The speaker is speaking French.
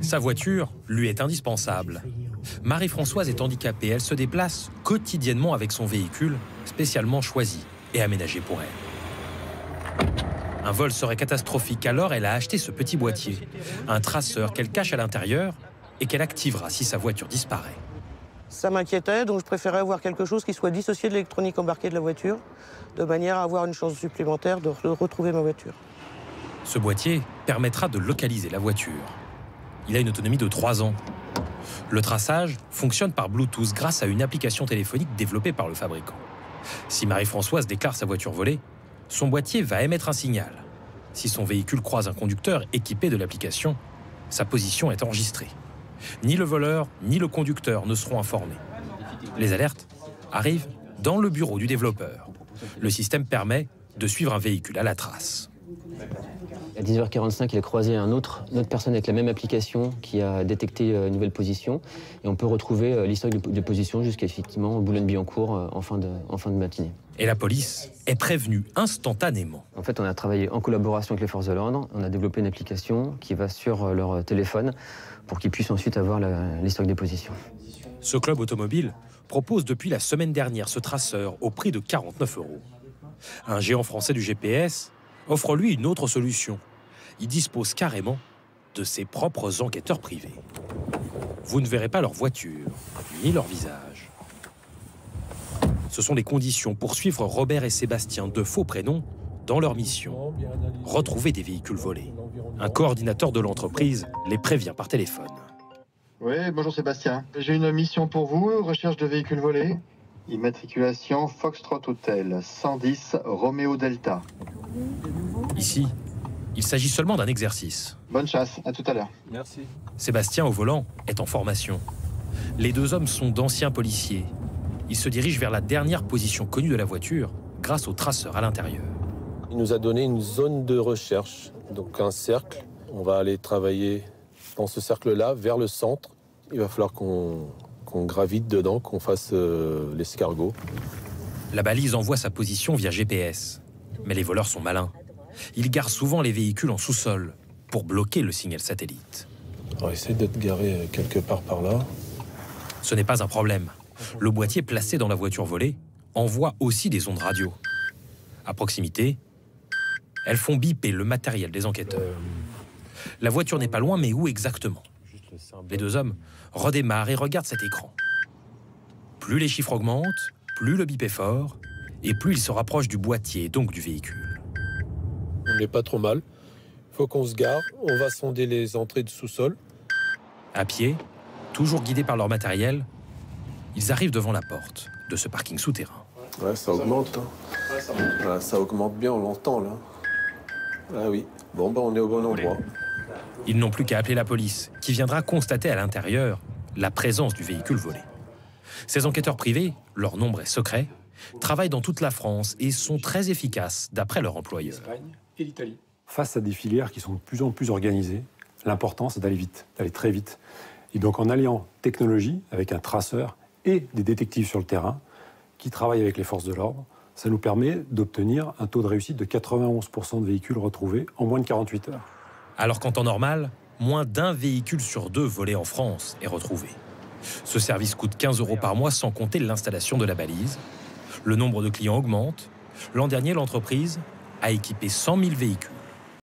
Sa voiture lui est indispensable. Marie-Françoise est handicapée. Elle se déplace quotidiennement avec son véhicule, spécialement choisi et aménagé pour elle. Un vol serait catastrophique, alors elle a acheté ce petit boîtier, un traceur qu'elle cache à l'intérieur et qu'elle activera si sa voiture disparaît. Ça m'inquiétait, donc je préférais avoir quelque chose qui soit dissocié de l'électronique embarquée de la voiture, de manière à avoir une chance supplémentaire de retrouver ma voiture. Ce boîtier permettra de localiser la voiture. Il a une autonomie de 3 ans. Le traçage fonctionne par Bluetooth grâce à une application téléphonique développée par le fabricant. Si Marie-Françoise déclare sa voiture volée, son boîtier va émettre un signal. Si son véhicule croise un conducteur équipé de l'application, sa position est enregistrée. Ni le voleur, ni le conducteur ne seront informés. Les alertes arrivent dans le bureau du développeur. Le système permet de suivre un véhicule à la trace. À 10h45, il a croisé une autre personne avec la même application qui a détecté une nouvelle position. Et on peut retrouver l'historique de position jusqu'à effectivement Boulogne-Billancourt en fin de matinée. Et la police est prévenue instantanément. En fait, on a travaillé en collaboration avec les forces de l'ordre. On a développé une application qui va sur leur téléphone pour qu'ils puissent ensuite avoir l'historique des positions. Ce club automobile propose depuis la semaine dernière ce traceur au prix de 49 €. Un géant français du GPS offre lui une autre solution. Il dispose carrément de ses propres enquêteurs privés. Vous ne verrez pas leur voiture, ni leur visage. Ce sont les conditions pour suivre Robert et Sébastien, de faux prénoms, dans leur mission. Retrouver des véhicules volés. Un coordinateur de l'entreprise les prévient par téléphone. Oui, bonjour Sébastien. J'ai une mission pour vous, recherche de véhicules volés. Immatriculation Foxtrot Hotel, 110 Romeo Delta. Ici, il s'agit seulement d'un exercice. Bonne chasse, à tout à l'heure. Merci. Sébastien, au volant, est en formation. Les deux hommes sont d'anciens policiers. Ils se dirigent vers la dernière position connue de la voiture grâce au traceur à l'intérieur. Il nous a donné une zone de recherche, donc un cercle. On va aller travailler dans ce cercle-là, vers le centre. Il va falloir qu'on gravite dedans, qu'on fasse l'escargot. La balise envoie sa position via GPS. Mais les voleurs sont malins. Ils garent souvent les véhicules en sous-sol pour bloquer le signal satellite. On va essayer d'être garé quelque part par là. Ce n'est pas un problème. Le boîtier placé dans la voiture volée envoie aussi des ondes radio. À proximité, elles font biper le matériel des enquêteurs. La voiture n'est pas loin, mais où exactement? Les deux hommes redémarrent et regardent cet écran. Plus les chiffres augmentent, plus le bip est fort, et plus ils se rapprochent du boîtier, donc du véhicule. On n'est pas trop mal. Il faut qu'on se gare. On va sonder les entrées du sous-sol. À pied, toujours guidés par leur matériel, ils arrivent devant la porte de ce parking souterrain. Ouais, ça augmente. Hein. Ça augmente bien, on l'entend là. Ah oui. Bon, on est au bon endroit. Ils n'ont plus qu'à appeler la police, qui viendra constater à l'intérieur la présence du véhicule volé. Ces enquêteurs privés, leur nombre est secret, travaillent dans toute la France et sont très efficaces d'après leur employeur. Et l'Italie. Face à des filières qui sont de plus en plus organisées, l'important c'est d'aller vite, d'aller très vite. Et donc en alliant technologie avec un traceur et des détectives sur le terrain qui travaillent avec les forces de l'ordre, ça nous permet d'obtenir un taux de réussite de 91% de véhicules retrouvés en moins de 48 heures. Alors qu'en temps normal, moins d'un véhicule sur 2 volé en France est retrouvé. Ce service coûte 15 € par mois sans compter l'installation de la balise. Le nombre de clients augmente. L'an dernier, l'entreprise a équipé 100 000 véhicules.